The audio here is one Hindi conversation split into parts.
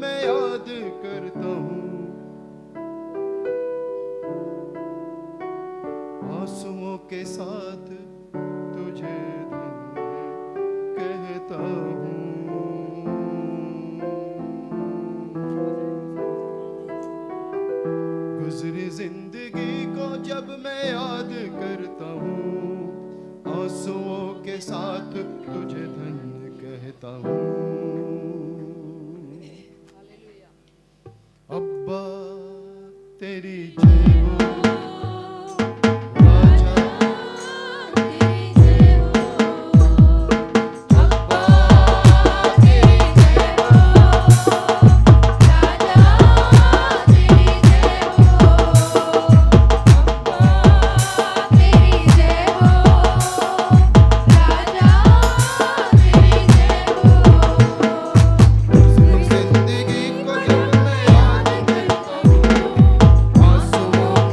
मैं याद करता हूँ, आंसुओं के साथ तुझे धन्य कहता हूँ। गुजरी जिंदगी को जब मैं याद करता हूँ, आंसुओं के साथ तुझे धन्य कहता हूँ। अब्बा तेरी जय हो, राजा तेरी जय हो, अब्बा तेरी जय हो, राजा तेरी जय हो, अब्बा तेरी जय हो, राजा तेरी जय हो। जिंदगी को जब मैं याद करता हूँ, आंसुओं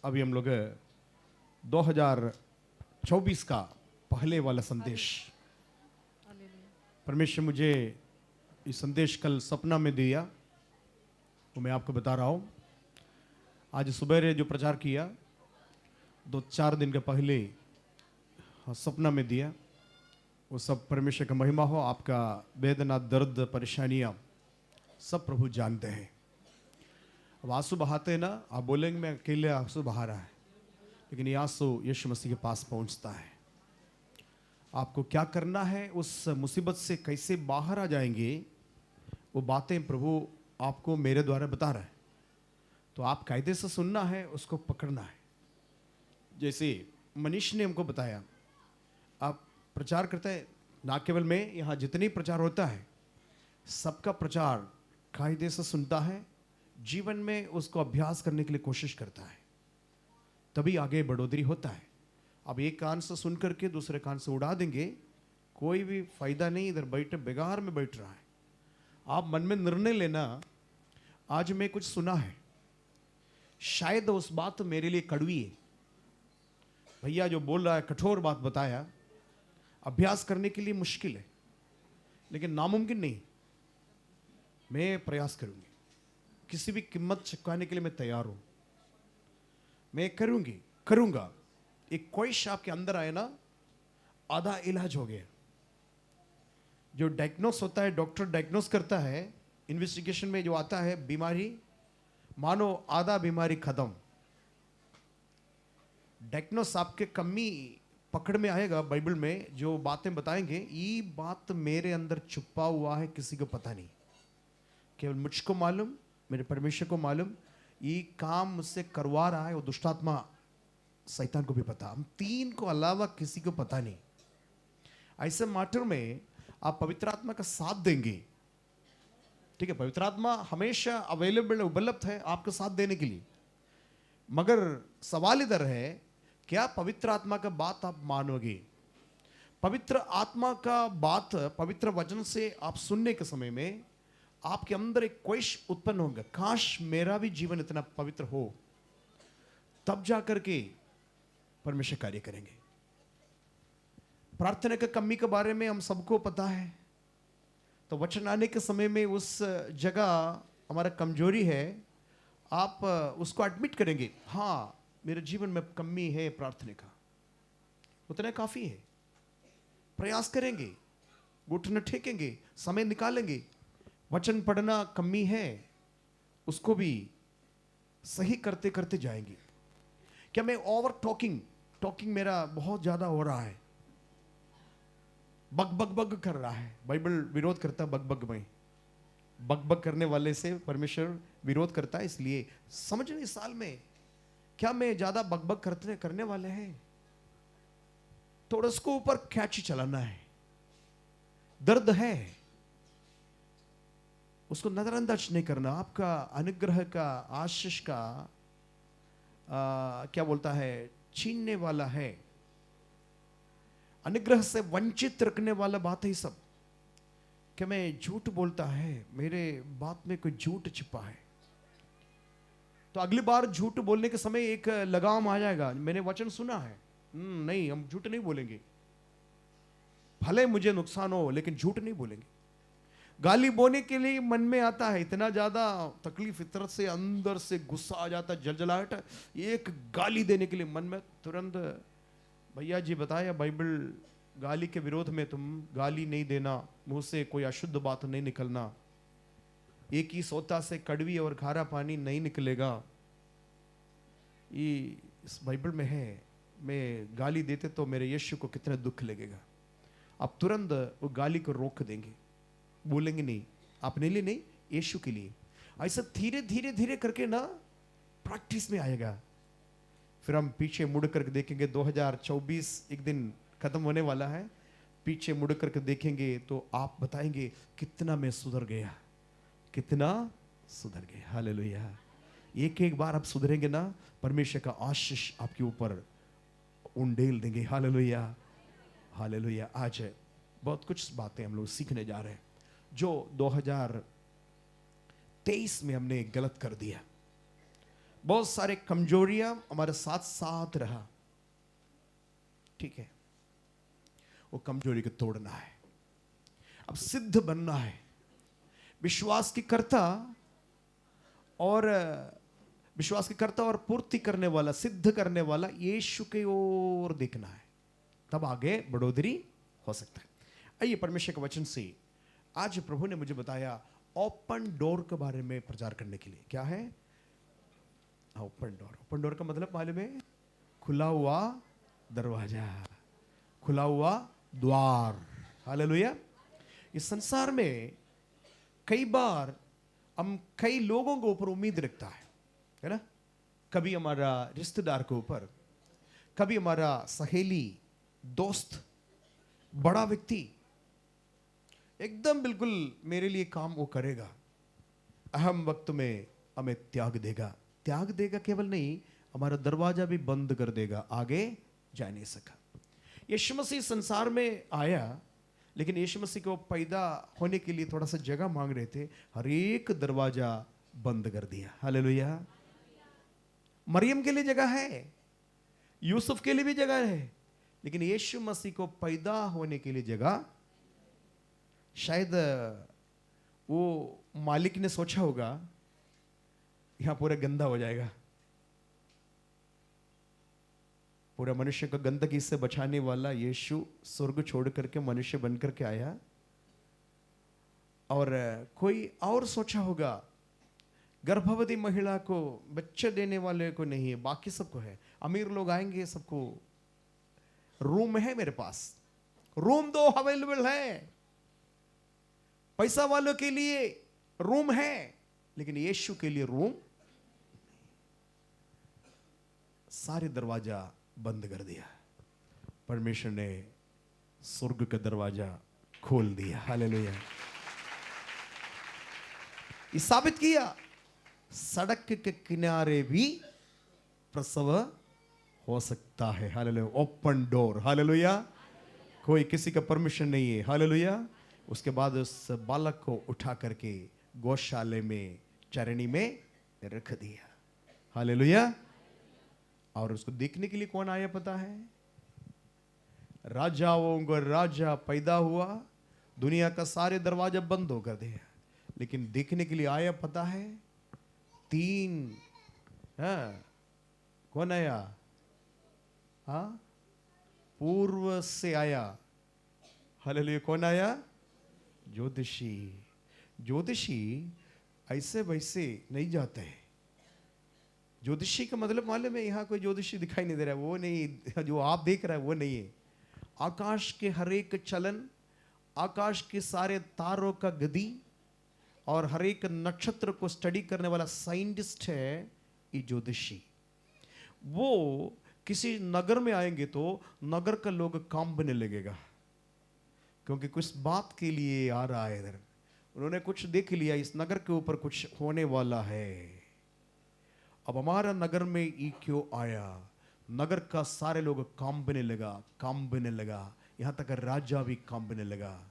अभी हम लोग 2024 का पहले वाला संदेश, परमेश्वर मुझे ये संदेश कल सपना में दिया, वो मैं आपको बता रहा हूँ। आज सुबह जो प्रचार किया 2-4 दिन के पहले सपना में दिया, वो सब परमेश्वर का महिमा हो। आपका वेदना, दर्द, परेशानियाँ सब प्रभु जानते हैं। अब आंसू बहाते हैं ना, आप बोलेंगे मैं अकेले आंसू बहा रहा है, लेकिन ये आंसू यीशु मसीह के पास पहुंचता है। आपको क्या करना है, उस मुसीबत से कैसे बाहर आ जाएंगे, वो बातें प्रभु आपको मेरे द्वारा बता रहा है। तो आप कायदे से सुनना है, उसको पकड़ना है। जैसे मनीष ने हमको बताया, आप प्रचार करते हैं, ना केवल मैं, यहाँ जितनी प्रचार होता है सबका प्रचार कायदे से सुनता है, जीवन में उसको अभ्यास करने के लिए कोशिश करता है, तभी आगे बढ़ोतरी होता है। अब एक कान से सुन करके दूसरे कान से उड़ा देंगे, कोई भी फायदा नहीं। इधर बैठे बेगार में बैठ रहा है। आप मन में निर्णय लेना, आज मैं कुछ सुना है, शायद उस बात मेरे लिए कड़वी है। भैया जो बोल रहा है कठोर बात बताया, अभ्यास करने के लिए मुश्किल है, लेकिन नामुमकिन नहीं। मैं प्रयास करूंगी, किसी भी कीमत चुकाने के लिए मैं तैयार हूं। मैं करूंगा। एक ख्वाहिश आपके अंदर आए ना, आधा इलाज हो गया। जो डायग्नोस होता है, डॉक्टर डायग्नोस करता है, इन्वेस्टिगेशन में जो आता है बीमारी, मानो आधा बीमारी खत्म। डायग्नोस आपके कमी पकड़ में आएगा। बाइबल में जो बातें बताएंगे, ये बात मेरे अंदर छुपा हुआ है, किसी को पता नहीं, केवल मुझको मालूम, मेरे परमेश्वर को मालूम। ये काम मुझसे करवा रहा है वो दुष्टात्मा, शैतान को भी पता, हम तीन को अलावा किसी को पता नहीं। ऐसे मैटर में आप पवित्र आत्मा का साथ देंगे, ठीक है। पवित्र आत्मा हमेशा अवेलेबल, उपलब्ध है आपका साथ देने के लिए। मगर सवाल इधर है, क्या पवित्र आत्मा का बात आप मानोगे? पवित्र आत्मा का बात, पवित्र वचन से आप सुनने के समय में आपके अंदर एक ख्वाहिश उत्पन्न होगा, काश मेरा भी जीवन इतना पवित्र हो। तब जाकर के परमेश्वर कार्य करेंगे। प्रार्थना की कमी के बारे में हम सबको पता है, तो वचन आने के समय में उस जगह हमारा कमजोरी है, आप उसको एडमिट करेंगे, हाँ मेरे जीवन में कमी है प्रार्थना का, उतना काफी है। प्रयास करेंगे, घुटने टेकेंगे, समय निकालेंगे। वचन पढ़ना कमी है, उसको भी सही करते करते जाएंगे। क्या मैं ओवर टॉकिंग मेरा बहुत ज्यादा हो रहा है, बग कर रहा है? बाइबल विरोध करता है बग में, बग करने वाले से परमेश्वर विरोध करता है। इसलिए समझने इस साल में क्या मैं ज्यादा बग करने वाले हैं? थोड़ा उसको ऊपर खींच चलाना है। दर्द है, उसको नजरअंदाज नहीं करना। आपका अनुग्रह का, आशीष का क्या बोलता है, छीनने वाला है, अनुग्रह से वंचित रखने वाला बात है सब। क्या मैं झूठ बोलता है, मेरे बात में कोई झूठ छिपा है, तो अगली बार झूठ बोलने के समय एक लगाम आ जाएगा। मैंने वचन सुना है, नहीं हम झूठ नहीं बोलेंगे, भले मुझे नुकसान हो लेकिन झूठ नहीं बोलेंगे। गाली बोलने के लिए मन में आता है, इतना ज्यादा तकलीफ, फितरत से अंदर से गुस्सा आ जाता है, जलजलाहट, एक गाली देने के लिए मन में तुरंत। भैया जी बताया बाइबल, गाली के विरोध में तुम गाली नहीं देना, मुंह से कोई अशुद्ध बात नहीं निकलना, एक ही सोता से कड़वी और खारा पानी नहीं निकलेगा, ये इस बाइबल में है। मैं गाली देते तो मेरे यीशु को कितना दुख लगेगा। आप तुरंत वो गाली को रोक देंगे, बोलेंगे नहीं, अपने लिए नहीं, यीशु के लिए। ऐसा धीरे धीरे धीरे करके ना प्रैक्टिस में आएगा। फिर हम पीछे मुड़ करके देखेंगे, 2024 एक दिन खत्म होने वाला है, पीछे मुड़ करके देखेंगे तो आप बताएंगे कितना मैं सुधर गया, कितना सुधर गया। हालेलुया। एक एक बार आप सुधरेंगे ना, परमेश्वर का आशीष आपके ऊपर उंडेल देंगे। Hallelujah, hallelujah. आज बहुत कुछ बातें हम लोग सीखने जा रहे हैं जो 2023 में हमने गलत कर दिया। बहुत सारे कमजोरियां हमारे साथ साथ रहा, ठीक है, वो कमजोरी को तोड़ना है, अब सिद्ध बनना है, विश्वास की कर्ता और पूर्ति करने वाला, सिद्ध करने वाला यीशु की ओर देखना है, तब आगे बढ़ोतरी हो सकता है। आइए परमेश्वर के वचन से आज प्रभु ने मुझे बताया ओपन डोर के बारे में प्रचार करने के लिए। क्या है ओपन डोर? ओपन डोर का मतलब मालूम है? खुला हुआ दरवाजा, खुला हुआ द्वार। हालेलुया। इस संसार में कई बार हम कई लोगों के ऊपर उम्मीद रखता है ना? कभी हमारा रिश्तेदार के ऊपर, कभी हमारा सहेली, दोस्त, बड़ा व्यक्ति एकदम बिल्कुल मेरे लिए काम वो करेगा, अहम वक्त में हमें त्याग देगा। त्याग देगा केवल नहीं, हमारा दरवाजा भी बंद कर देगा, आगे जा नहीं सका। यीशु मसीह संसार में आया, लेकिन यीशु मसीह को पैदा होने के लिए थोड़ा सा जगह मांग रहे थे, हर एक दरवाजा बंद कर दिया। हालेलुया। मरियम के लिए जगह है, यूसुफ के लिए भी जगह है, लेकिन यीशु मसीह को पैदा होने के लिए जगह, शायद वो मालिक ने सोचा होगा यहां पूरा गंदा हो जाएगा, पूरा मनुष्य को गंदगी से बचाने वाला यीशु स्वर्ग छोड़ करके मनुष्य बन करके आया, और कोई और सोचा होगा गर्भवती महिला को, बच्चे देने वाले को नहीं है, बाकी सबको है, अमीर लोग आएंगे सबको रूम है, मेरे पास रूम दो अवेलेबल है, पैसा वालों के लिए रूम है, लेकिन यीशु के लिए रूम, सारे दरवाजा बंद कर दिया। परमेश्वर ने स्वर्ग का दरवाजा खोल दिया। हालेलुया। ये साबित किया सड़क के किनारे भी प्रसव हो सकता है। हालेलुया। Open door. हालेलुया। कोई किसी का परमिशन नहीं है। हालेलुया। उसके बाद उस बालक को उठा करके गौशाले में, चरनी में रख दिया। हालेलुया। और उसको देखने के लिए कौन आया पता है? राजाओं का राजा पैदा हुआ, दुनिया का सारे दरवाजा बंद होकर दिया, लेकिन देखने के लिए आया पता है? 3 कौन आया? पूर्व से आया। हालेलुया। कौन आया? ज्योतिषी। ज्योतिषी ऐसे वैसे नहीं जाते हैं। ज्योतिषी का मतलब मालूम है? यहां कोई ज्योतिषी दिखाई नहीं दे रहा है, वो नहीं, जो आप देख रहे हैं वो नहीं है। आकाश के हर एक चलन, आकाश के सारे तारों का गति और हर एक नक्षत्र को स्टडी करने वाला साइंटिस्ट है ये ज्योतिषी। वो किसी नगर में आएंगे तो नगर का लोग कांपने लगेगा, क्योंकि कुछ बात के लिए आ रहा है इधर। उन्होंने कुछ देख लिया, इस नगर के ऊपर कुछ होने वाला है। अब हमारा नगर में ये क्यों आया? नगर का सारे लोग कांपने लगा, यहां तक राजा भी कांपने लगा।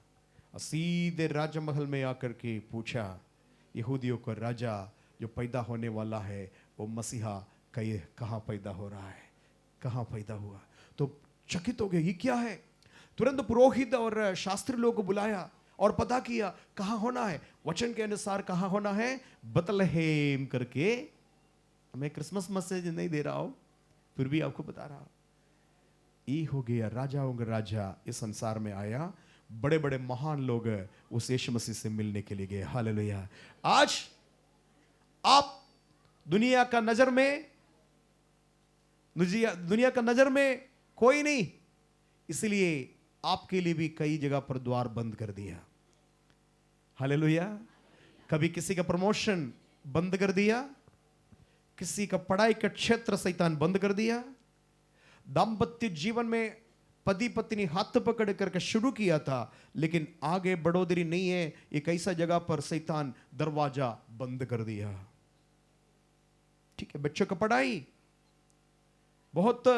सीधे राजमहल में आकर के पूछा यहूदियों को, राजा जो पैदा होने वाला है वो मसीहा कहाँ पैदा हो रहा है, कहाँ पैदा हुआ? तो चकित हो गए, ये क्या है? तुरंत पुरोहित और शास्त्री लोगों को बुलाया और पता किया कहाँ होना है। वचन के अनुसार कहाँ होना है? बतलहेम करके। मैं क्रिसमस मैसेज नहीं दे रहा हूं, फिर भी आपको बता रहा हूं। ये हो गया, राजाओं का राजा इस संसार में आया। बड़े बड़े महान लोग उस यीशु मसीह से मिलने के लिए गए। हालेलुया। आज आप दुनिया का नजर में कोई नहीं, इसलिए आपके लिए भी कई जगह पर द्वार बंद कर दिया। हालेलुया। कभी किसी का प्रमोशन बंद कर दिया, किसी का पढ़ाई का क्षेत्र शैतान बंद कर दिया। दाम्पत्य जीवन में पति पत्नी हाथ पकड़ करके शुरू किया था, लेकिन आगे बढ़ोतरी नहीं है। एक ऐसा जगह पर शैतान दरवाजा बंद कर दिया। ठीक है, बच्चों का पढ़ाई बहुत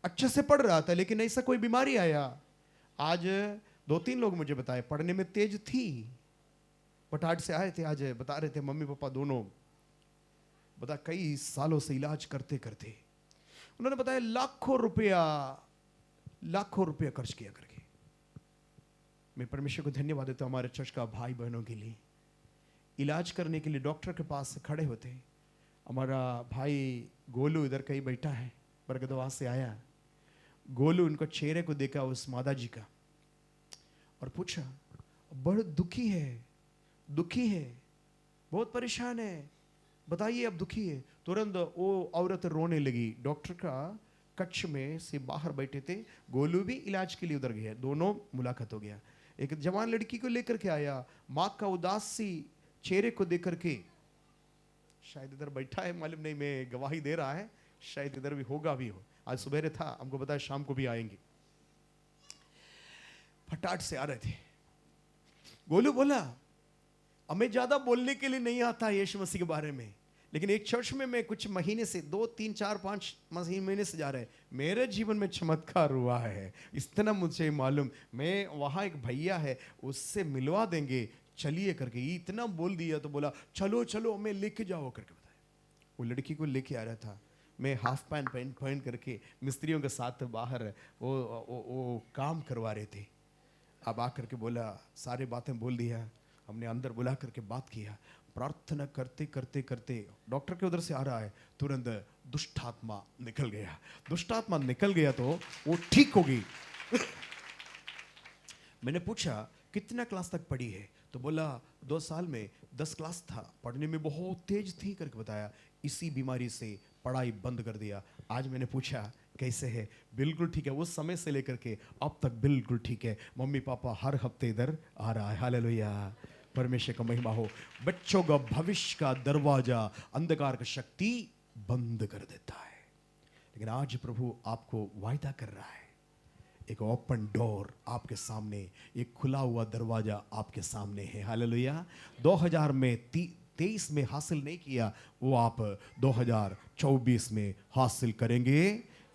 अच्छे से पढ़ रहा था, लेकिन ऐसा कोई बीमारी आया। आज 2-3 लोग मुझे बताए पढ़ने में तेज थी, पटाट से आए थे, आज बता रहे थे मम्मी पापा दोनों बता कई सालों से इलाज करते करते उन्होंने बताया लाखों रुपया खर्च किया करके। मैं परमेश्वर को धन्यवाद देता हूं हमारे चर्च का भाई बहनों के लिए, इलाज करने के लिए डॉक्टर के पास खड़े होते। हमारा भाई गोलू इधर कहीं बैठा है, बरगदवास से आया। गोलू उनको चेहरे को देखा उस माता जी का और पूछा, बड़ा दुखी है, बहुत परेशान है, बताइए अब दुखी है। तुरंत वो औरत रोने लगी। डॉक्टर का कक्ष में से बाहर बैठे थे, गोलू भी इलाज के लिए उधर गया, दोनों मुलाकात हो गया। एक जवान लड़की को लेकर के आया, माँ का उदासी चेहरे को देख करके, शायद इधर बैठा है, मालूम नहीं, मैं गवाही दे रहा है, शायद इधर भी होगा भी हो। आज सुबह था, हमको बताया शाम को भी आएंगे। फटाट से आ रहे थे। गोलू बोला, हमें ज्यादा बोलने के लिए नहीं आता यीशु मसीह के बारे में, लेकिन एक चर्च में मैं कुछ महीने से 2, 3, 4, 5 महीने से जा रहे हैं, मेरे जीवन में चमत्कार हुआ है, इतना मुझे मालूम। मैं वहां एक भैया है, उससे मिलवा देंगे, चलिए करके इतना बोल दिया। तो बोला चलो चलो हमें लेके जाओ करके बताया। वो लड़की को लेके आ रहा था, मैं हाफ पैंट पहन करके मिस्त्रियों के साथ बाहर वो काम करवा रहे थे। अब आकर के बोला, सारी बातें बोल दिया, हमने अंदर बुला करके बात किया। प्रार्थना करते करते करते डॉक्टर के उधर से आ रहा है, तुरंत दुष्ट आत्मा निकल गया तो वो ठीक हो गई। मैंने पूछा कितना क्लास तक पढ़ी है, तो बोला 2 साल में 10 क्लास था, पढ़ने में बहुत तेज थी करके बताया। इसी बीमारी से पढ़ाई बंद कर दिया। आज मैंने पूछा कैसे है, बिल्कुल ठीक है, उस समय से लेकर के अब तक बिल्कुल ठीक है। मम्मी पापा हर हफ्ते इधर आ रहा है। हालेलुया, परमेश्वर का महिमा हो। बच्चों का भविष्य का दरवाजा अंधकार का शक्ति बंद कर देता है, लेकिन आज प्रभु आपको वायदा कर रहा है, एक ओपन डोर आपके सामने, एक खुला हुआ दरवाजा आपके सामने है। हालेलुया। 2023 में हासिल नहीं किया, वो आप 2024 में हासिल करेंगे।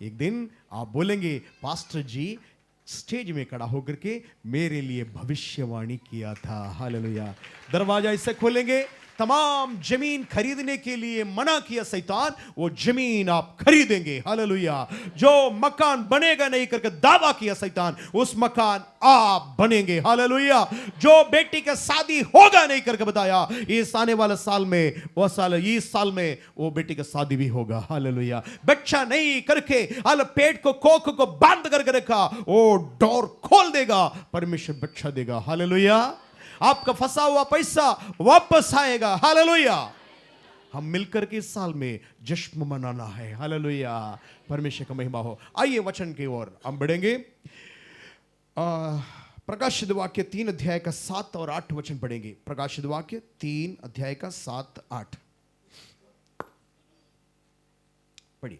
एक दिन आप बोलेंगे, पास्टर जी स्टेज में खड़ा होकर के मेरे लिए भविष्यवाणी किया था। हालेलुया। दरवाजा इससे खोलेंगे, तमाम जमीन खरीदने के लिए मना किया शैतान, वो जमीन आप खरीदेंगे। हालेलुया। जो मकान बनेगा नहीं करके दावा किया शैतान, उस मकान आप बनेंगे। हालेलुया। जो बेटी का शादी होगा नहीं करके बताया, इस आने वाले साल में इस साल में वो बेटी का शादी भी होगा। हालेलुया। बच्चा नहीं करके पेट को कोख को बंद करके रखा, वो डोर खोल देगा, परमेश्वर बच्चा देगा। हालेलुया। आपका फंसा हुआ पैसा वापस आएगा। हालेलुया। हम मिलकर के इस साल में जश्न मनाना है। हालेलुया। परमेश्वर का महिमा हो। आइए वचन की ओर हम बढ़ेंगे। प्रकाशित वाक्य 3 अध्याय का 7 और 8 वचन पढ़ेंगे। प्रकाशित वाक्य 3 अध्याय का 7, 8 पढ़िए।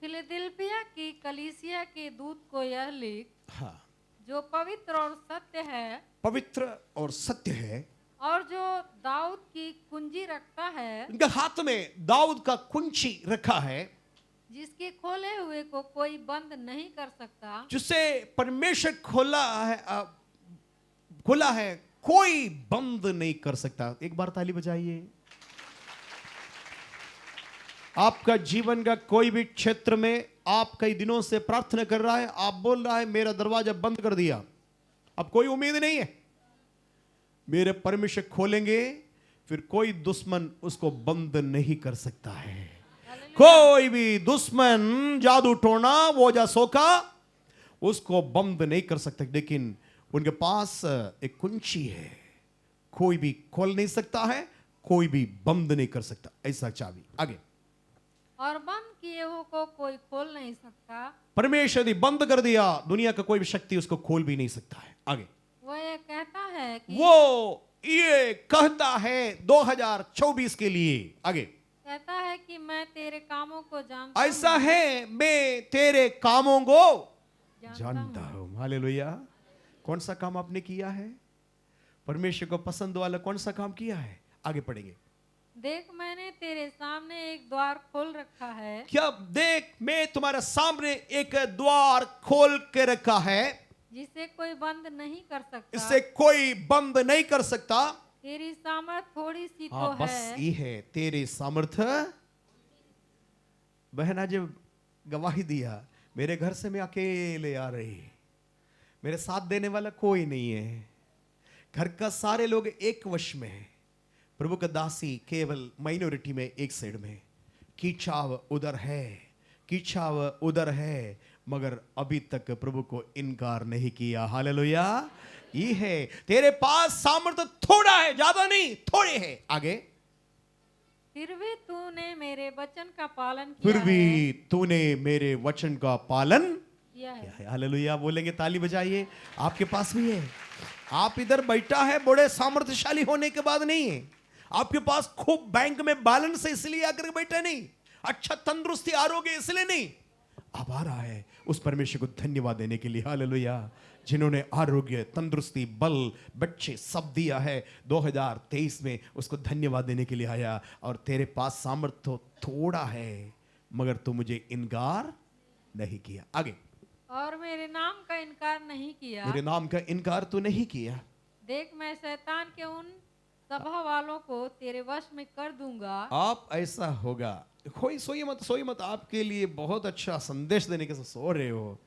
फिलदेल्फिया की कलीसिया के दूत को यह लिख, हाँ, जो पवित्र और सत्य है, पवित्र और सत्य है, और जो दाऊद की कुंजी रखता है, उनके हाथ में दाऊद का कुंजी रखा है, जिसके खोले हुए को कोई बंद नहीं कर सकता, जिसे परमेश्वर खोला है, कोई बंद नहीं कर सकता। एक बार ताली बजाइए। आपका जीवन का कोई भी क्षेत्र में आप कई दिनों से प्रार्थना कर रहा है, आप बोल रहा है मेरा दरवाजा बंद कर दिया, अब कोई उम्मीद नहीं है, मेरे परमेश्वर खोलेंगे, फिर कोई दुश्मन उसको बंद नहीं कर सकता है। कोई भी दुश्मन, जादू टोना, वो जासोका उसको बंद नहीं कर सकते, लेकिन उनके पास एक कुंजी है, कोई भी खोल नहीं सकता है, कोई भी बंद नहीं कर सकता, ऐसा चाबी। आगे, और बंद किए हुए को कोई खोल नहीं सकता। परमेश्वर ने बंद कर दिया, दुनिया का कोई भी शक्ति उसको खोल भी नहीं सकता है। आगे, वो ये कहता है कि, वो ये कहता है 2024 के लिए। आगे, कहता है कि मैं तेरे कामों को जानता ऐसा हूँ, है मैं तेरे कामों को जानता जानता हूँ। हूं। हालेलुया। कौन सा काम आपने किया है? परमेश्वर को पसंद वाला कौन सा काम किया है? आगे पढ़ेंगे। देख मैंने तेरे सामने एक द्वार खोल रखा है, क्या देख, मैं तुम्हारे सामने एक द्वार खोल के रखा है, जिसे कोई बंद नहीं कर सकता। इसे कोई बंद नहीं कर सकता। तेरी सामर्थ थोड़ी सी तो हाँ, बस है, ये है तेरी सामर्थ्य। बहन आज गवाही दिया, मेरे घर से मैं अकेले आ रही, मेरे साथ देने वाला कोई नहीं है, घर का सारे लोग एक वश में है, प्रभु का दासी केवल माइनॉरिटी में एक साइड में, कीचाव उधर है, कीचाव उधर है, मगर अभी तक प्रभु को इनकार नहीं किया। हालेलुया। ये है तेरे पास सामर्थ्य थोड़ा है, ज्यादा नहीं, थोड़े है। आगे, फिर भी तूने मेरे वचन का पालन फिर किया भी है, तूने मेरे वचन का पालन किया है। क्या है। हालेलुया बोलेंगे, ताली बजाइए। आपके पास भी है, आप इधर बैठा है बड़े सामर्थ्यशाली होने के बाद नहीं है, आपके पास खूब बैंक में बैलेंस है इसलिए आकर बैठा नहीं, अच्छा तंदुरुस्ती आरोग्य इसलिए नहीं, अब आ रहा है उस परमेश्वर को धन्यवाद देने के लिए। हालेलुया, जिन्होंने आरोग्य, तंदुरुस्ती, बल, बच्चे सब दिया है, 2023 में उसको धन्यवाद देने के लिए आया। और तेरे पास सामर्थ्य थोड़ा है, मगर तू मुझे इनकार नहीं किया। आगे, और मेरे नाम का इनकार नहीं किया। मेरे नाम का इनकार तू नहीं किया। देख मैं शैतान के उन सभा वालों को तेरे वश में कर दूंगा। आप ऐसा होगा, कोई सोइए मत, सोइए मत, आपके लिए बहुत अच्छा संदेश देने के साथ सो रहे हो।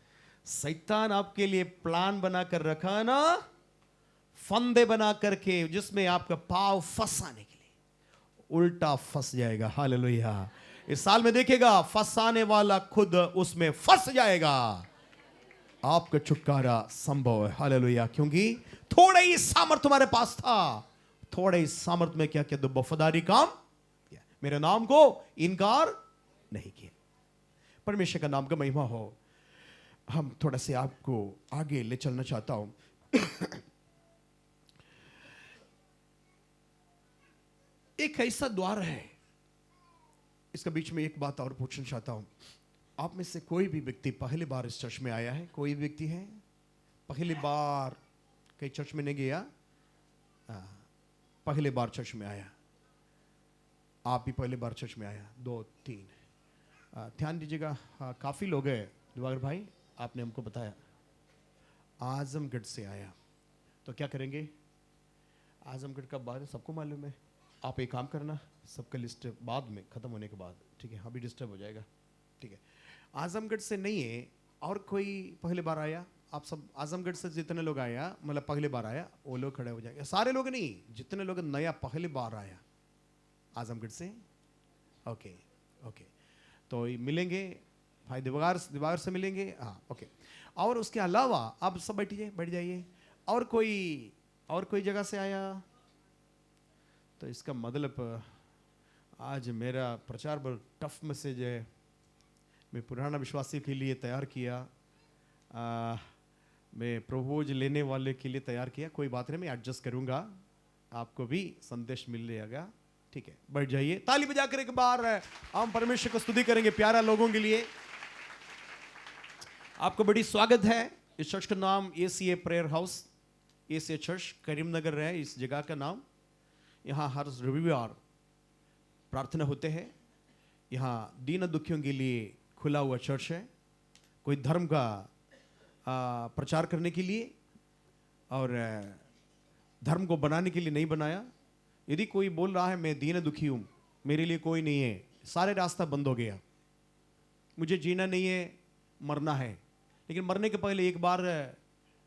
शैतान आपके लिए प्लान बना कर रखा है ना, फंदे बना करके, जिसमें आपका पाव फंसाने के लिए, उल्टा फंस जाएगा। हालेलुया। इस साल में देखेगा, फंसाने वाला खुद उसमें फंस जाएगा। आपका छुटकारा संभव है। हालेलुया। क्योंकि थोड़ा ही सामर्थ तुम्हारे पास था, थोड़े ही सामर्थ में क्या किया, तो वफादारी काम किया, मेरे नाम को इनकार नहीं किया। परमेश्वर का नाम का महिमा हो। हम थोड़ा से आपको आगे ले चलना चाहता हूं। एक ऐसा द्वार है, इसके बीच में एक बात और पूछना चाहता हूं। आप में से कोई भी व्यक्ति पहली बार इस चर्च में आया है? कोई व्यक्ति है पहली बार कहीं चर्च में नहीं गया? पहली बार चर्च में आया? आप भी पहली बार चर्च में आया? 2 3 ध्यान दीजिएगा। काफी लोग हैं। दिवाकर भाई, आपने हमको बताया आजमगढ़ से आया, तो क्या करेंगे? आजमगढ़ का बाद सबको मालूम है। आप एक काम करना, सबका लिस्ट बाद में खत्म होने के बाद, ठीक है? अभी डिस्टर्ब हो जाएगा, ठीक है? आजमगढ़ से नहीं है और कोई पहली बार आया? आप सब आजमगढ़ से जितने लोग आया, मतलब पहली बार आया, वो लोग खड़े हो जाएंगे। सारे लोग नहीं, जितने लोग नया पहली बार आया आजमगढ़ से, ओके ओके, तो मिलेंगे भाई दिवार से मिलेंगे। हाँ ओके। और उसके अलावा आप सब बैठिए, बैठ जाइए। और कोई जगह से आया? तो इसका मतलब आज मेरा प्रचार बहुत टफ मैसेज है, मैं पुराना विश्वासी के लिए तैयार किया, मैं प्रभोज लेने वाले के लिए तैयार किया। कोई बात नहीं, मैं एडजस्ट करूंगा, आपको भी संदेश मिल जाएगा, ठीक है? बैठ जाइए। ताली बजा कर एक बार हम परमेश्वर को स्तुति करेंगे प्यारा लोगों के लिए। आपको बड़ी स्वागत है। इस चर्च का नाम ACA prayer house, ACA church Karimnagar है इस जगह का नाम। यहाँ हर रविवार प्रार्थना होते हैं। यहाँ दीन दुखियों के लिए खुला हुआ चर्च है। कोई धर्म का प्रचार करने के लिए और धर्म को बनाने के लिए नहीं बनाया। यदि कोई बोल रहा है मैं दीन दुखी हूँ, मेरे लिए कोई नहीं है, सारे रास्ता बंद हो गया, मुझे जीना नहीं है, मरना है, लेकिन मरने के पहले एक बार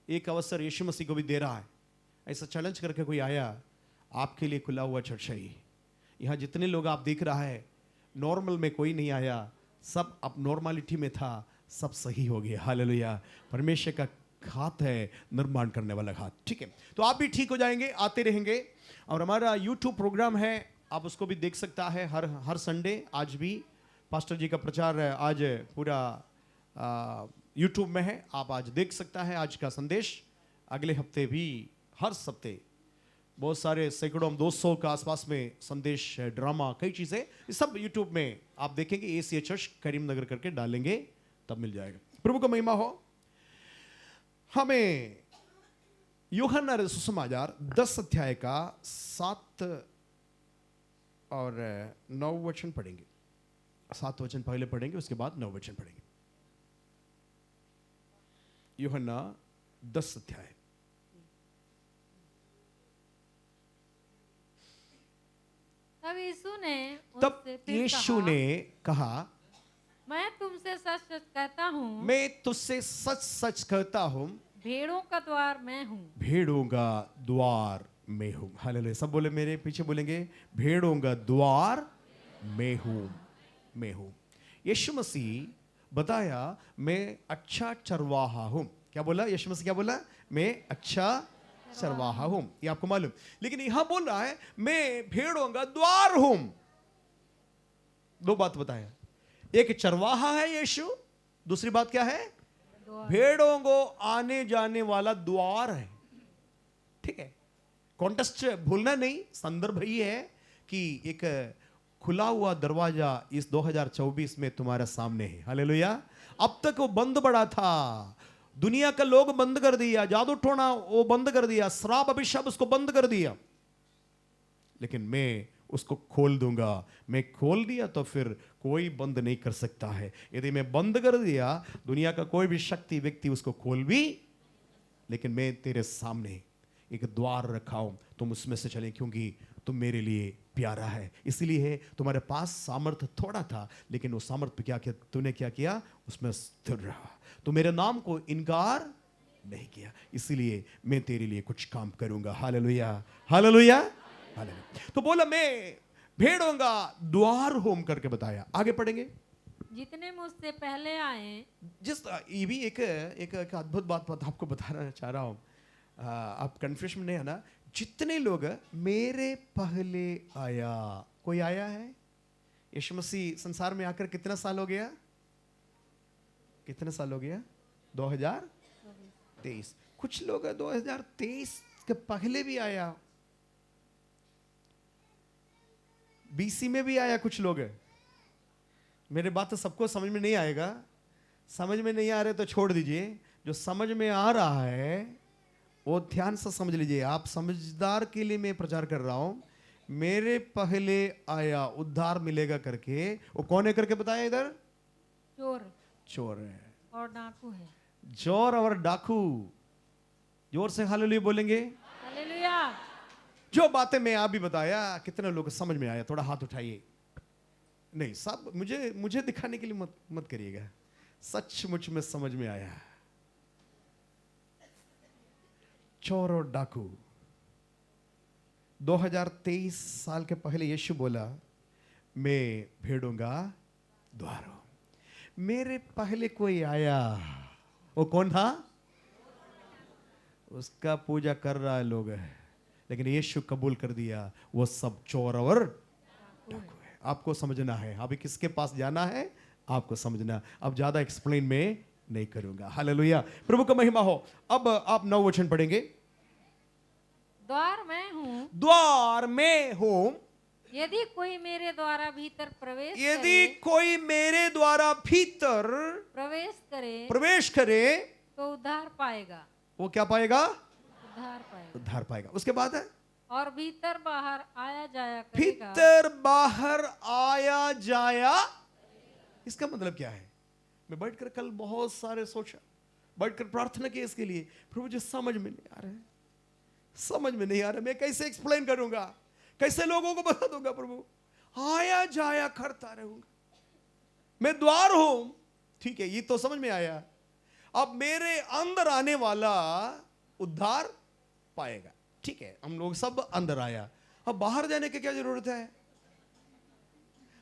एक अवसर यीशु मसीह को भी दे रहा है, ऐसा चैलेंज करके कोई आया, आपके लिए खुला हुआ चर्च है। यहाँ जितने लोग आप देख रहा है, नॉर्मल में कोई नहीं आया, सब अब नॉर्मलिटी में था, सब सही हो गया। हालेलुया। परमेश्वर का हाथ है, निर्माण करने वाला हाथ, ठीक है? तो आप भी ठीक हो जाएंगे, आते रहेंगे। और हमारा यूट्यूब प्रोग्राम है, आप उसको भी देख सकता है हर संडे। आज भी पास्टर जी का प्रचार आज पूरा यूट्यूब में है, आप आज देख सकता है आज का संदेश। अगले हफ्ते भी हर हफ्ते बहुत सारे सैकड़ों 200 के आसपास में संदेश, ड्रामा, कई चीज़ें, ये सब यूट्यूब में आप देखेंगे। एसीए चर्च करीमनगर करके डालेंगे, तब मिल जाएगा। प्रभु का महिमा हो। हमें यूहन्ना सुसमाचार 10 अध्याय का 7 और 9 वचन पढ़ेंगे। 7 वचन पहले पढ़ेंगे, उसके बाद 9 वचन पढ़ेंगे। यूहन्ना 10 अध्याय। तब यीशु ने तब उनसे फिर यीशु कहा, ने कहा, मैं तुमसे सच सच कहता हूँ, मैं तुझसे सच सच कहता हूं, भेड़ों का द्वार मैं हूँ। भेड़ों का द्वार मैं हूं। हालेलुया। सब बोले, मेरे पीछे बोलेंगे, भेड़ों का द्वार मैं हूं, मैं हूं। यीशु मसीह बताया, मैं अच्छा चरवाहा हूं। क्या बोला यीशु मसीह? क्या बोला? मैं अच्छा चरवाहा हूं, ये आपको मालूम। लेकिन यहां बोल रहा है, मैं भेड़ों का द्वार हूं। दो बात बताया, एक चरवाहा है यीशु, दूसरी बात क्या है? द्वार। भेड़ों को आने जाने वाला द्वार है। ठीक है, कॉन्टेस्ट भूलना नहीं। संदर्भ ही है कि एक खुला हुआ दरवाजा इस 2024 में तुम्हारे सामने है। हालेलुया। अब तक वो बंद पड़ा था, दुनिया का लोग बंद कर दिया, जादू टोना वो बंद कर दिया, श्राप अभिशाप उसको बंद कर दिया, लेकिन मैं उसको खोल दूंगा। मैं खोल दिया तो फिर कोई बंद नहीं कर सकता है। यदि मैं बंद कर दिया, दुनिया का कोई भी शक्ति व्यक्ति उसको खोल भी, लेकिन मैं तेरे सामने एक द्वार रखा हूं, तुम उसमें से चले, क्योंकि तुम मेरे लिए प्यारा है। इसलिए तुम्हारे पास सामर्थ्य थोड़ा था, लेकिन उस सामर्थ्य पे क्या किया तूने? क्या किया? उसमें स्थिर रहा। तो मेरे नाम को इनकार नहीं किया, इसलिए मैं तेरे लिए कुछ काम करूंगा। Hallelujah, hallelujah, hallelujah. तो बोला, मैं भेड़ों का द्वार हूं करके बताया। आगे पढ़ेंगे। जितने मुझसे पहले आए, ये भी एक अद्भुत बात आपको बताना चाह रहा हूं। आप कंफ्यूजन में नहीं आना। जितने लोग मेरे पहले आया, कोई आया है? यीशु मसीह संसार में आकर कितना साल हो गया? कितने साल हो गया? 2023। कुछ लोग 2023 के पहले भी आया, बीसी में भी आया। कुछ लोग, मेरे बात तो सबको समझ में नहीं आएगा। समझ में नहीं आ रहे तो छोड़ दीजिए। जो समझ में आ रहा है वो ध्यान से समझ लीजिए। आप समझदार के लिए मैं प्रचार कर रहा हूं। मेरे पहले आया, उद्धार मिलेगा करके। वो कौन है करके बताया इधर? चोर चोर है और डाकू है। चोर और डाकू। जोर से हालेलुया बोलेंगे। हालेलुया। जो बातें मैं आप भी बताया, कितने लोग समझ में आया? थोड़ा हाथ उठाइए। नहीं, सब मुझे दिखाने के लिए मत करिएगा। सचमुच में समझ में आया। चोर और डाकू। 2023 साल के पहले यीशु बोला, मैं भेड़ों का द्वार हूं। मेरे पहले कोई आया, वो कौन था? उसका पूजा कर रहा है लोग, लेकिन यीशु कबूल कर दिया, वो सब चोर और डाकू है। आपको समझना है, अभी किसके पास जाना है आपको समझना। अब ज्यादा एक्सप्लेन में नहीं करूंगा। हालेलुया, प्रभु का महिमा हो। अब आप 9 वचन पढ़ेंगे। द्वार मैं हूँ, द्वार मैं हूं, यदि कोई मेरे द्वारा भीतर यदि कोई मेरे द्वारा भीतर प्रवेश करे तो उद्धार पाएगा। वो क्या पाएगा? उद्धार पाएगा। उद्धार पाएगा। उसके बाद है, और भीतर बाहर आया जाया करेगा। भीतर बाहर आया जाया। इसका मतलब क्या है? मैं बैठकर कल बहुत सारे सोचा, बैठकर प्रार्थना की इसके लिए। प्रभु जी समझ में नहीं आ रहा है, समझ में नहीं आ रहा, मैं कैसे एक्सप्लेन करूंगा, कैसे लोगों को बता दूंगा? प्रभु, आया जाया करता रहूंगा, मैं द्वार हूं। ठीक है, ये तो समझ में आया। अब मेरे अंदर आने वाला उद्धार पाएगा। ठीक है, हम लोग सब अंदर आया, अब बाहर जाने की क्या जरूरत है?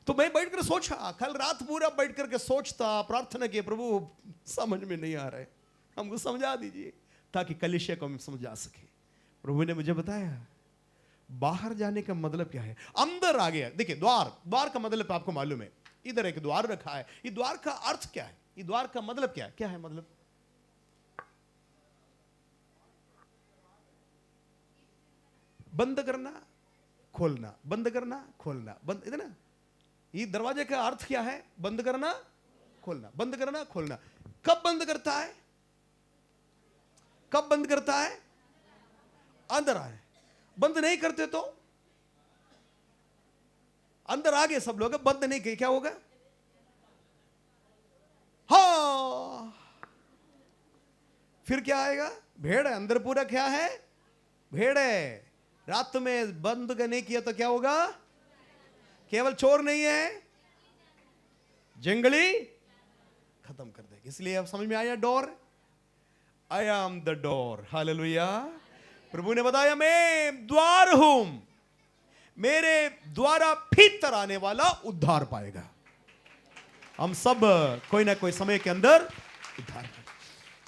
तो मैं बैठकर सोचा, कल रात पूरा बैठकर के सोचता, प्रार्थना किए, प्रभु समझ में नहीं आ रहा है, हमको समझा दीजिए ताकि कलीसिया को हम समझा सके। प्रभु ने मुझे बताया, बाहर जाने का मतलब क्या है? अंदर आ गया। देखिए, द्वार का मतलब आपको मालूम है। इधर एक द्वार रखा है, ये द्वार का अर्थ क्या है? ये द्वार का मतलब क्या है? क्या है मतलब? बंद करना खोलना, बंद करना खोलना, बंद, इधर ना। ये दरवाजे का अर्थ क्या है? बंद करना खोलना, बंद करना खोलना। कब बंद करता है? कब बंद करता है? अंदर आए। बंद नहीं करते तो अंदर आ गए सब लोग, बंद नहीं किए, क्या होगा? हाँ, फिर क्या आएगा? भेड़ है अंदर, पूरा क्या है? भेड़ है। रात में बंद नहीं किया तो क्या होगा? केवल चोर नहीं है, जंगली खत्म कर देगा। इसलिए अब समझ में आया door, I am the door. Hallelujah. प्रभु ने बताया मैं द्वार हूं, मेरे द्वारा भीतर आने वाला उद्धार पाएगा। हम सब कोई ना कोई समय के अंदर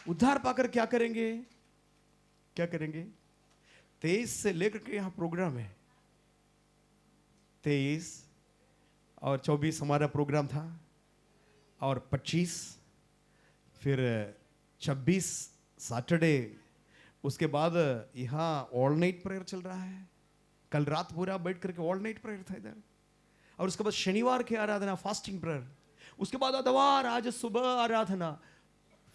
उद्धार पाकर क्या करेंगे? क्या करेंगे? 23 से लेकर के यहां प्रोग्राम है, 23 और 24 हमारा प्रोग्राम था, और 25 फिर 26 सैटरडे, उसके बाद यहां ऑल नाइट प्रेयर चल रहा है। कल रात पूरा बैठ करके ऑल नाइट प्रेयर था इधर, और उसके बाद शनिवार की आराधना फास्टिंग प्रेयर, उसके बाद आदिवार आज सुबह आराधना,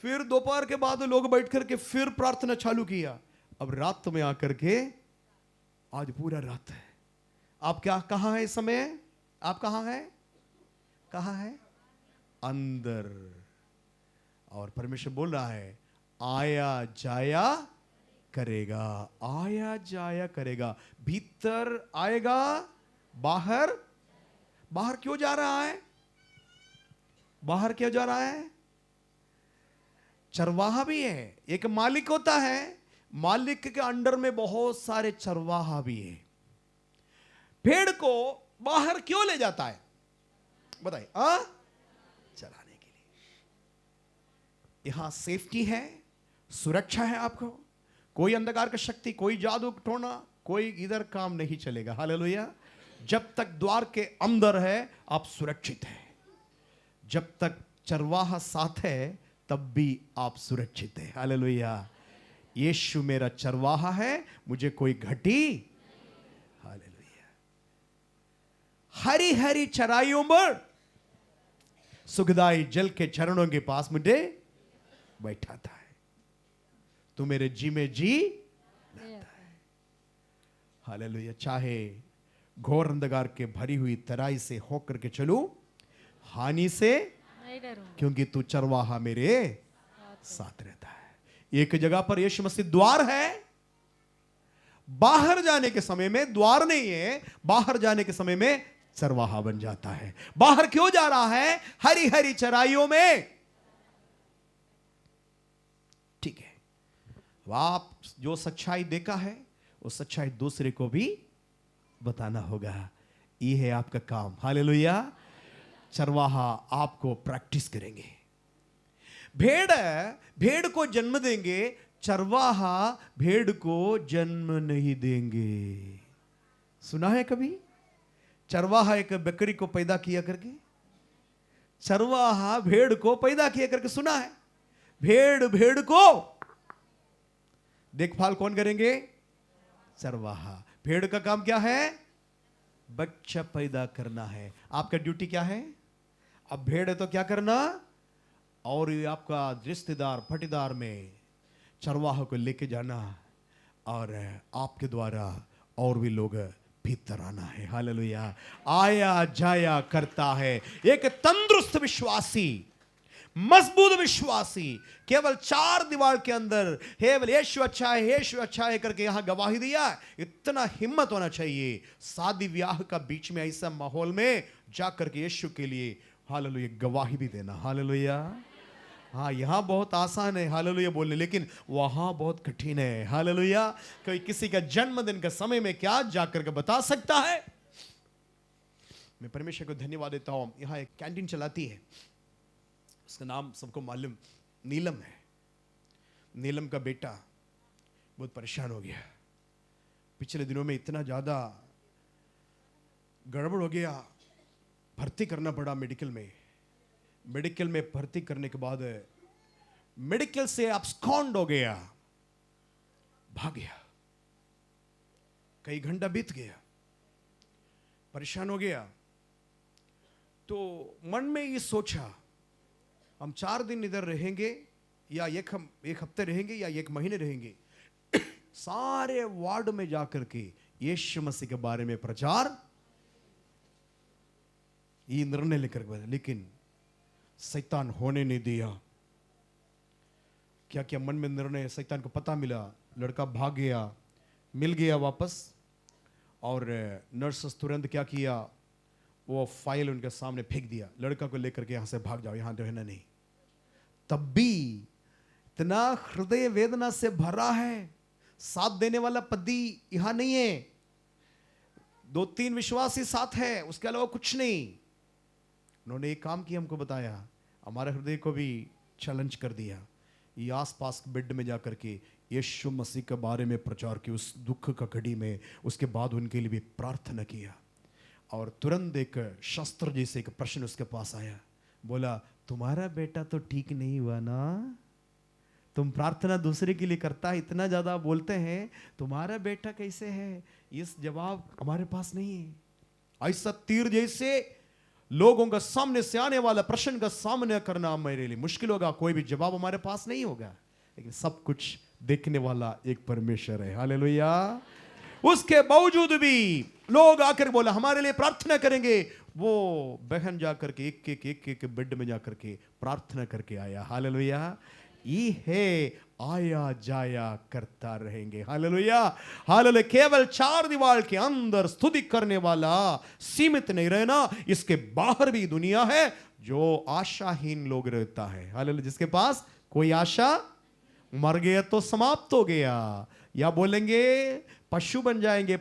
फिर दोपहर के बाद लोग बैठ करके फिर प्रार्थना चालू किया। अब रात में आकर के आज पूरा रात है। आप क्या कहां है इस समय? आप कहां है? कहां है? अंदर। और परमेश्वर बोल रहा है आया जाया करेगा, आया जाया करेगा। भीतर आएगा, बाहर, बाहर क्यों जा रहा है? बाहर क्यों जा रहा है? चरवाहा भी है, एक मालिक होता है, मालिक के अंडर में बहुत सारे चरवाहा भी है। भेड़ को बाहर क्यों ले जाता है बताइए? चराने के लिए। यहां सेफ्टी है, सुरक्षा है आपको, कोई अंधकार की शक्ति, कोई जादू टोना, कोई इधर काम नहीं चलेगा। हालेलुया। जब तक द्वार के अंदर है आप सुरक्षित हैं, जब तक चरवाहा साथ है तब भी आप सुरक्षित हैं। हालेलुया। यीशु मेरा चरवाहा है, मुझे कोई घटी। हालेलुया। हरी हरी चराइयों पर सुखदाई जल के चरणों के पास मुझे बैठाता है, तू मेरे जी में जी लाता है। हालेलुया। चाहे घोर अंधकार के भरी हुई तराई से होकर के चलूं, हानि से नहीं डरूं, क्योंकि तू चरवाहा मेरे साथ रहता है। एक जगह पर यीशु मसीह द्वार है, बाहर जाने के समय में द्वार नहीं है, बाहर जाने के समय में चरवाहा बन जाता है। बाहर क्यों जा रहा है? हरी हरी चराइयों में। ठीक है, अब आप जो सच्चाई देखा है वो सच्चाई दूसरे को भी बताना होगा, ये है आपका काम। हालेलुया। चरवाहा आपको प्रैक्टिस करेंगे, भेड़ को जन्म देंगे, चरवाहा भेड़ को जन्म नहीं देंगे। सुना है कभी? चरवाहा एक बकरी को पैदा किया करके, चरवाहा भेड़ को पैदा किया करके सुना है? भेड़ को देखभाल कौन करेंगे? चरवाहा। भेड़ का काम क्या है? बच्चा पैदा करना है। आपका ड्यूटी क्या है? अब भेड़ है तो क्या करना, और ये आपका रिश्तेदार पटीदार में चरवाहा को लेके जाना, और आपके द्वारा और भी लोग भीतर आना है। हालेलुया। आया जाया करता है एक तंदुरुस्त विश्वासी, मजबूत विश्वासी, केवल 4 दीवार के अंदर केवल यीशु अच्छा है, यीशु अच्छा है करके यहां गवाही दिया। इतना हिम्मत होना चाहिए शादी ब्याह का बीच में ऐसा माहौल में जाकर के यीशु के लिए हालेलुया गवाही भी देना। हालेलुया। हाँ, यहां बहुत आसान है हालेलुया बोलने, लेकिन वहां बहुत कठिन है। हालेलुया। कोई किसी का जन्मदिन का समय में क्या जाकर के बता सकता है? मैं परमेश्वर को धन्यवाद देता हूं। यहां एक कैंटीन चलाती है, उसका नाम सबको मालूम नीलम है। नीलम का बेटा बहुत परेशान हो गया, पिछले दिनों में इतना ज्यादा गड़बड़ हो गया, भर्ती करना पड़ा मेडिकल में। मेडिकल में भर्ती करने के बाद मेडिकल से अब्सकॉन्ड हो गया, भाग गया। कई घंटा बीत गया, परेशान हो गया। तो मन में ये सोचा हम 4 दिन इधर रहेंगे या एक हफ्ते रहेंगे या 1 महीने रहेंगे, सारे वार्ड में जाकर के यीशु मसीह के बारे में प्रचार। ये निर्णय लेकर गया, लेकिन शैतान होने नहीं दिया। क्या क्या मन में निर्णय, शैतान को पता मिला, लड़का भाग गया, मिल गया वापस। और नर्स तुरंत क्या किया, वो फाइल उनके सामने फेंक दिया, लड़का को लेकर के यहां से भाग जाओ, यहां रहना नहीं। तब भी इतना हृदय वेदना से भरा है, साथ देने वाला पति यहां नहीं है, 2-3 विश्वासी साथ है, उसके अलावा कुछ नहीं। उन्होंने एक काम किया, हमको बताया, हमारे हृदय को भी चैलेंज कर दिया। ये आसपास बेड में जाकर के यीशु मसीह के बारे में प्रचार किया, उस दुख का घड़ी में। उसके बाद उनके लिए भी प्रार्थना किया। और तुरंत एक शस्त्र जैसे एक प्रश्न उसके पास आया, बोला तुम्हारा बेटा तो ठीक नहीं हुआ ना, तुम प्रार्थना दूसरे के लिए करता है, इतना ज्यादा बोलते हैं, तुम्हारा बेटा कैसे है? इस जवाब हमारे पास नहीं है। ऐसा तीर जैसे लोगों का सामने से आने वाला प्रश्न का सामना करना मेरे लिए मुश्किल होगा, कोई भी जवाब हमारे पास नहीं होगा, लेकिन सब कुछ देखने वाला एक परमेश्वर है। हालेलुया। उसके बावजूद भी लोग आकर बोला हमारे लिए प्रार्थना करेंगे। वो बहन जाकर के एक बेड में जाकर के प्रार्थना करके आया। हालेलुया। ये है आया जाया करता रहेंगे। हालेलुया। हालेलुया। केवल 4 दीवार के अंदर स्तुति करने वाला सीमित नहीं रहना, इसके बाहर भी दुनिया है जो आशाहीन लोग रहता है। हालेलुया। जिसके पास कोई आशा, मर गया तो समाप्त हो गया, या बोलेंगे पशु बन जाएंगे,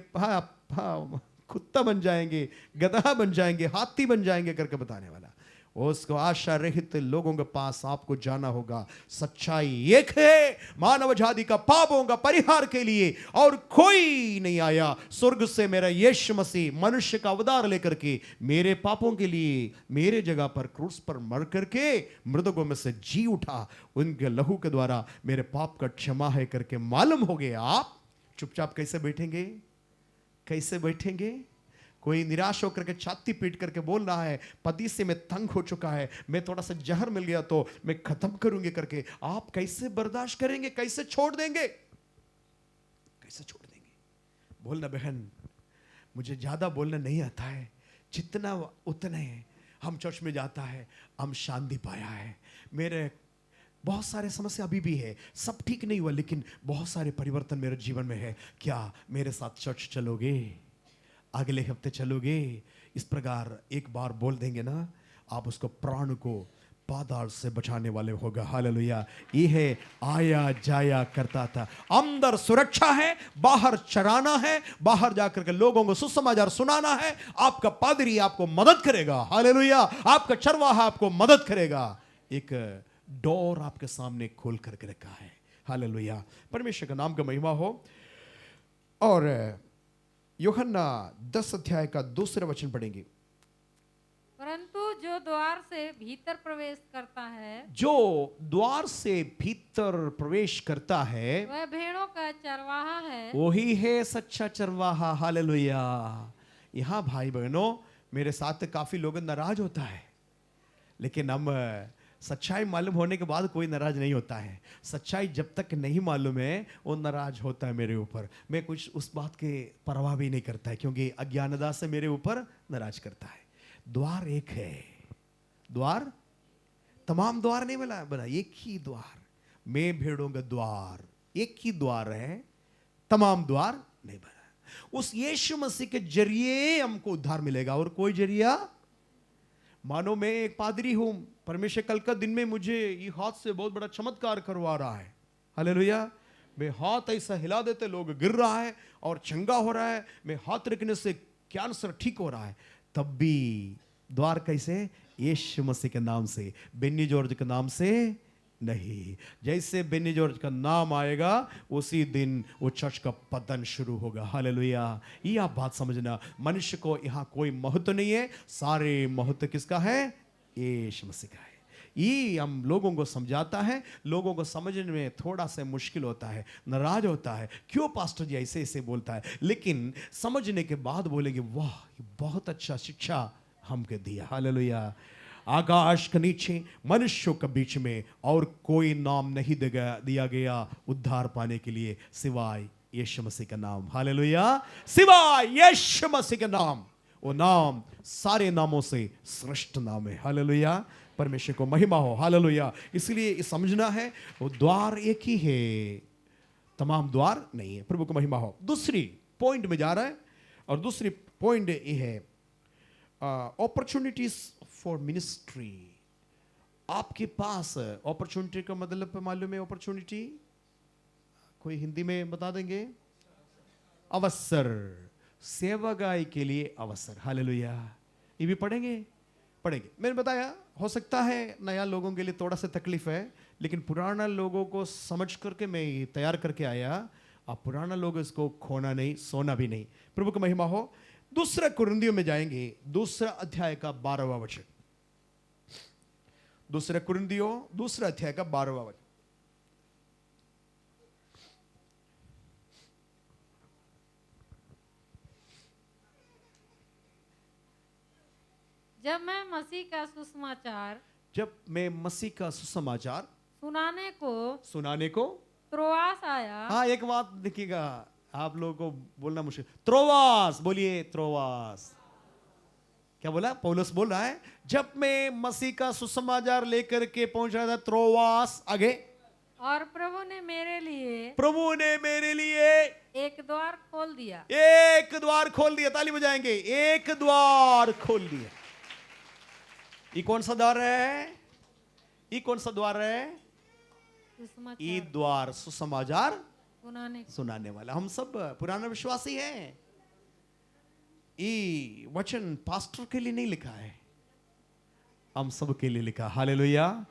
कुत्ता बन जाएंगे, गधा बन जाएंगे, हाथी बन जाएंगे करके बताने वाला। उसको आशा रहित लोगों के पास आपको जाना होगा। सच्चाई एक है, मानव जाति का पापों का परिहार के लिए और कोई नहीं आया। स्वर्ग से मेरा यीशु मसीह मनुष्य का अवतार लेकर के मेरे पापों के लिए मेरे जगह पर क्रूस पर मर करके मृतकों में से जी उठा। उनके लहू के द्वारा मेरे पाप का क्षमा है करके मालूम हो गया। आप चुपचाप कैसे बैठेंगे? कैसे बैठेंगे? कोई निराश होकर के छाती पीट करके बोल रहा है पति से मैं तंग हो चुका है, मैं थोड़ा सा जहर मिल गया तो मैं खत्म करूंगी करके, आप कैसे बर्दाश्त करेंगे? कैसे छोड़ देंगे? कैसे छोड़ देंगे? बोलना बहन मुझे ज्यादा बोलना नहीं आता है, जितना उतने हम चर्च में जाता है हम शांति पाया है। मेरे बहुत सारे समस्या अभी भी है, सब ठीक नहीं हुआ, लेकिन बहुत सारे परिवर्तन मेरे जीवन में है। क्या मेरे साथ चर्च चलोगे? अगले हफ्ते चलोगे? इस प्रकार एक बार बोल देंगे ना, आप उसको प्राण को पाताल से बचाने वाले होगा। हालेलुया। ये है आया जाया करता था। अंदर सुरक्षा है, बाहर चराना है, बाहर जाकर के लोगों को सुसमाचार सुनाना है। आपका पादरी आपको मदद करेगा। हालेलुया। आपका चरवाहा आपको मदद करेगा। एक डोर आपके सामने खोल करके रखा है। हालेलुया। परमेश्वर का नाम का महिमा हो। और यूहन्ना 10 अध्याय का 2 वचन पढ़ेंगे। परंतु जो द्वार से भीतर प्रवेश करता है, जो द्वार से भीतर प्रवेश करता है, वह भेड़ों का चरवाहा है। वही है सच्चा चरवाहा। हालेलुया। यहां भाई बहनों मेरे साथ काफी लोग नाराज होता है, लेकिन हम सच्चाई मालूम होने के बाद कोई नाराज नहीं होता है। सच्चाई जब तक नहीं मालूम है वो नाराज होता है मेरे ऊपर। मैं कुछ उस बात के परवाह भी नहीं करता है, क्योंकि अज्ञानता से मेरे ऊपर नाराज करता है। द्वार एक है, द्वार तमाम द्वार नहीं बना एक ही द्वार। मैं भेड़ों का द्वार, एक ही द्वार है, तमाम द्वार नहीं बना। उस यीशु मसीह के जरिए हमको उद्धार मिलेगा और कोई जरिया। मानो मैं एक पादरी हूं, परमेश्वर कल का दिन में मुझे ये हाथ से बहुत बड़ा चमत्कार करवा रहा है। हालेलुया। मैं हाथ ऐसा हिला देते लोग गिर रहा है और चंगा हो रहा है, मैं हाथ रखने से कैंसर ठीक हो रहा है। तब भी द्वार कैसे? यीशु मसीह के नाम से, बेन्नी जॉर्ज के नाम से नहीं। जैसे बेन्नी जॉर्ज का नाम आएगा उसी दिन वो चर्च का पतन शुरू होगा। हालेलुया। ये आप बात समझना, मनुष्य को यहाँ कोई महत्व नहीं है, सारे महत्व किसका है? यीशु मसीह का है। ये हम लोगों को समझाता है, लोगों को समझने में थोड़ा सा मुश्किल होता है, नाराज होता है, क्यों पास्टर जी ऐसे ऐसे बोलता है, लेकिन समझने के बाद बोलेंगे वाह बहुत अच्छा शिक्षा हमको दिया। हालेलुया। आकाश के नीचे मनुष्यों के बीच में और कोई नाम नहीं दिया गया उद्धार पाने के लिए सिवाय यीशु मसीह का नाम। हालेलुया। सिवाय यीशु मसीह का नाम। वो नाम सारे नामों से श्रेष्ठ नाम है। हालेलुया, परमेश्वर को महिमा हो। हालेलुया। इसलिए ये समझना है वो द्वार एक ही है, तमाम द्वार नहीं है। प्रभु को महिमा हो। दूसरी पॉइंट में जा रहा है और दूसरी पॉइंट ये है अपॉर्चुनिटीज फॉर मिनिस्ट्री। आपके पास अपॉर्चुनिटी का मतलब मालूम है? अपॉर्चुनिटी कोई हिंदी में बता देंगे? अवसर, सेवागाई के लिए अवसर। हालेलुया। ये भी पढ़ेंगे? मैंने बताया हो सकता है नया लोगों के लिए थोड़ा सा तकलीफ है, लेकिन पुराना लोगों को समझ करके मैं ये तैयार करके आया। आप पुराना लोग इसको खोना नहीं, सोना भी नहीं। प्रभु की महिमा हो। दूसरा कुरिन्थियों में जाएंगे, दूसरा अध्याय का 12वां वचन। दूसरा कुरिन्थियों दूसरा अध्याय का 12वां वचन। जब मैं मसीह का सुसमाचार जब मैं मसीह का सुसमाचार सुनाने को त्रोआस आया। हाँ, एक बात देखिएगा, आप लोगों को बोलना मुश्किल। त्रोवास बोलिए, त्रोवास। क्या बोला? पौलुस बोल रहा है जब मैं मसीह का सुसमाचार लेकर के पहुंच रहा था त्रोवास, आगे, और प्रभु ने मेरे लिए एक द्वार खोल दिया। एक द्वार खोल दिया। ताली बजाएंगे। एक द्वार खोल दिया। ये कौन सा द्वार है? ये कौन सा द्वार है? ये द्वार सुसमाचार सुनाने वाला। हम सब पुराना विश्वासी हैं। ये वचन पास्टर के लिए नहीं लिखा है, हम सब के लिए लिखा। हालेलुया।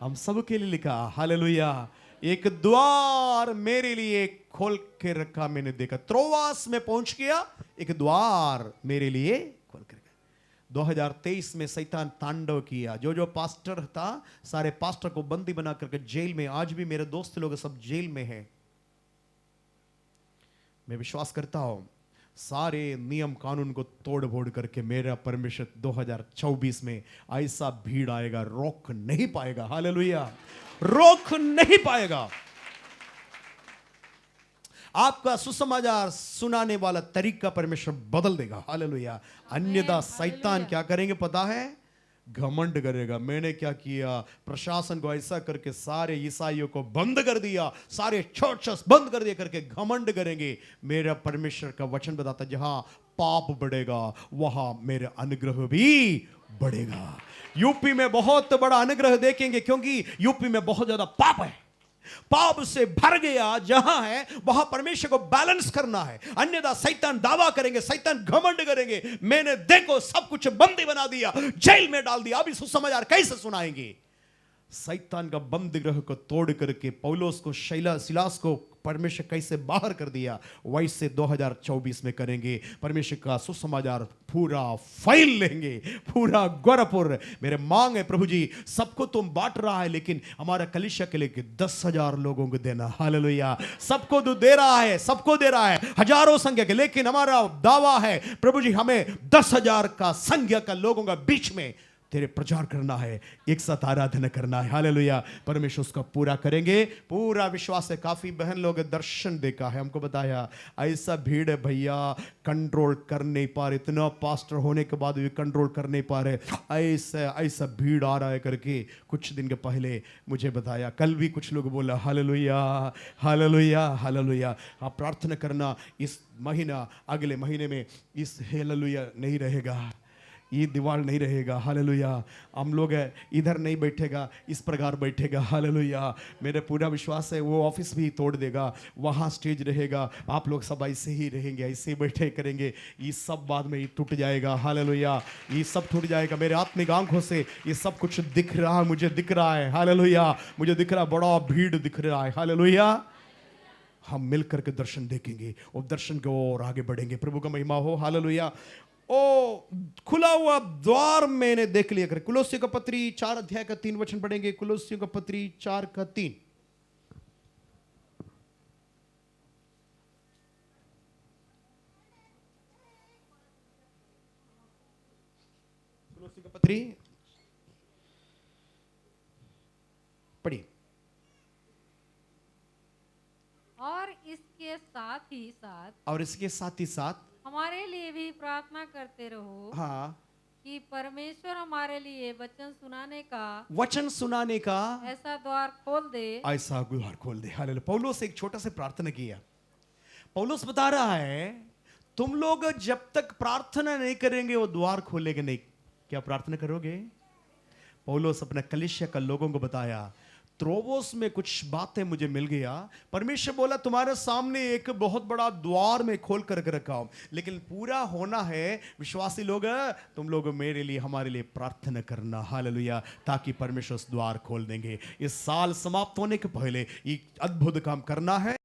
हम सब के लिए लिखा। हालेलुया। एक द्वार मेरे लिए खोल के रखा मैंने देखा। त्रोवास में पहुंच गया, एक द्वार मेरे लिए खोल के रखा। 2023 में शैतान तांडव किया। जो पास्टर था, सारे पास्टर को बंदी बना करके जेल में, आज भी मेरे दोस्त लोग सब जेल में हैं। मैं विश्वास करता हूं सारे नियम कानून को तोड़ फोड़ करके मेरा परमेश्वर 2024 में ऐसा भीड़ आएगा, रोक नहीं पाएगा। हालेलुया। रोक नहीं पाएगा। आपका सुसमाचार सुनाने वाला तरीका परमेश्वर बदल देगा। हालेलुया। अन्यथा शैतान क्या करेंगे पता है? घमंड करेगा। मैंने क्या किया, प्रशासन को ऐसा करके सारे ईसाइयों को बंद कर दिया, सारे चर्चेस बंद कर दिया करके घमंड करेंगे। मेरा परमेश्वर का वचन बताता जहां पाप बढ़ेगा वहां मेरा अनुग्रह भी बढ़ेगा। यूपी में बहुत बड़ा अनुग्रह देखेंगे, क्योंकि यूपी में बहुत ज्यादा पाप है। पाप से भर गया जहां है वहां परमेश्वर को बैलेंस करना है। अन्यथा शैतान दावा करेंगे, शैतान घमंड करेंगे, मैंने देखो सब कुछ बंदी बना दिया, जेल में डाल दिया, अभी सुसमाचार कैसे सुनाएंगे? शैतान का बंद ग्रह को तोड़ करके पौलुस को, सिलास को परमेश्वर कैसे बाहर कर दिया, वैसे 2024 में करेंगे। परमेश्वर का सुसमाचार पूरा फैल लेंगे, पूरा गोरखपुर। मेरे मांग है प्रभु जी, सबको तुम बांट रहा है, लेकिन हमारा कलीसिया के लिए 10,000 लोगों को देना। हालेलुया। सबको तू दे रहा है, सबको दे रहा है, हजारों संख्या के, लेकिन हमारा दावा है प्रभु जी हमें 10,000 का संख्या का लोगों का बीच में तेरे प्रचार करना है, एक साथ आराधना करना है। हालेलुया। परमेश्वर उसका पूरा करेंगे, पूरा विश्वास है। काफी बहन लोग दर्शन देखा है, हमको बताया ऐसा भीड़ है भैया, कंट्रोल कर नहीं पा रहे, इतना पास्टर होने के बाद भी कंट्रोल कर नहीं पा रहे, ऐसा भीड़ आ रहा है करके कुछ दिन के पहले मुझे बताया। कल भी कुछ लोग बोला हालेलुया हालेलुया हालेलुया। आप प्रार्थना करना इस महीना, अगले महीने में इस हालेलुया नहीं रहेगा, ये दीवार नहीं रहेगा। हालेलुया। हम लोग इधर नहीं बैठेगा, इस प्रकार बैठेगा। हालेलुया। मेरे पूरा विश्वास है वो ऑफिस भी तोड़ देगा, वहाँ स्टेज रहेगा, आप लोग सब ऐसे ही रहेंगे, ऐसे ही बैठे करेंगे। ये सब बाद में टूट जाएगा। हालेलुया। ये सब टूट जाएगा। मेरे आत्मिक आंखों से ये सब कुछ दिख रहा है, मुझे दिख रहा है। हालेलुया। मुझे दिख रहा है, बड़ा भीड़ दिख रहा है। हालेलुया। हम मिलकर के दर्शन देखेंगे और दर्शन की ओर आगे बढ़ेंगे। प्रभु का महिमा हो। हालेलुया। ओ खुला हुआ द्वार मैंने देख लिया कर। कुलोसियों का पत्री 4 अध्याय का 3 वचन पढ़ेंगे। कुलोसियों का पत्री 4 का 3। कुलोसियों का पत्री पढ़िए। और इसके साथ ही साथ हमारे लिए भी प्रार्थना करते रहो हाँ, कि परमेश्वर हमारे लिए वचन सुनाने का वचन सुनाने का ऐसा द्वार खोल दे। ऐसा द्वार खोल दे। हालेलुया। पौलुस एक छोटा सा प्रार्थना किया। पौलुस बता रहा है तुम लोग जब तक प्रार्थना नहीं करेंगे वो द्वार खोलेंगे नहीं। क्या प्रार्थना करोगे? पौलुस अपने कलीसिया का लोगों को बताया, त्रोवोस में कुछ बातें मुझे मिल गया। परमेश्वर बोला तुम्हारे सामने एक बहुत बड़ा द्वार में खोल कर रखा हूं, लेकिन पूरा होना है। विश्वासी लोग, तुम लोग मेरे लिए, हमारे लिए प्रार्थना करना। हालेलुया। ताकि परमेश्वर उस द्वार खोल देंगे। इस साल समाप्त होने के पहले ये अद्भुत काम करना है।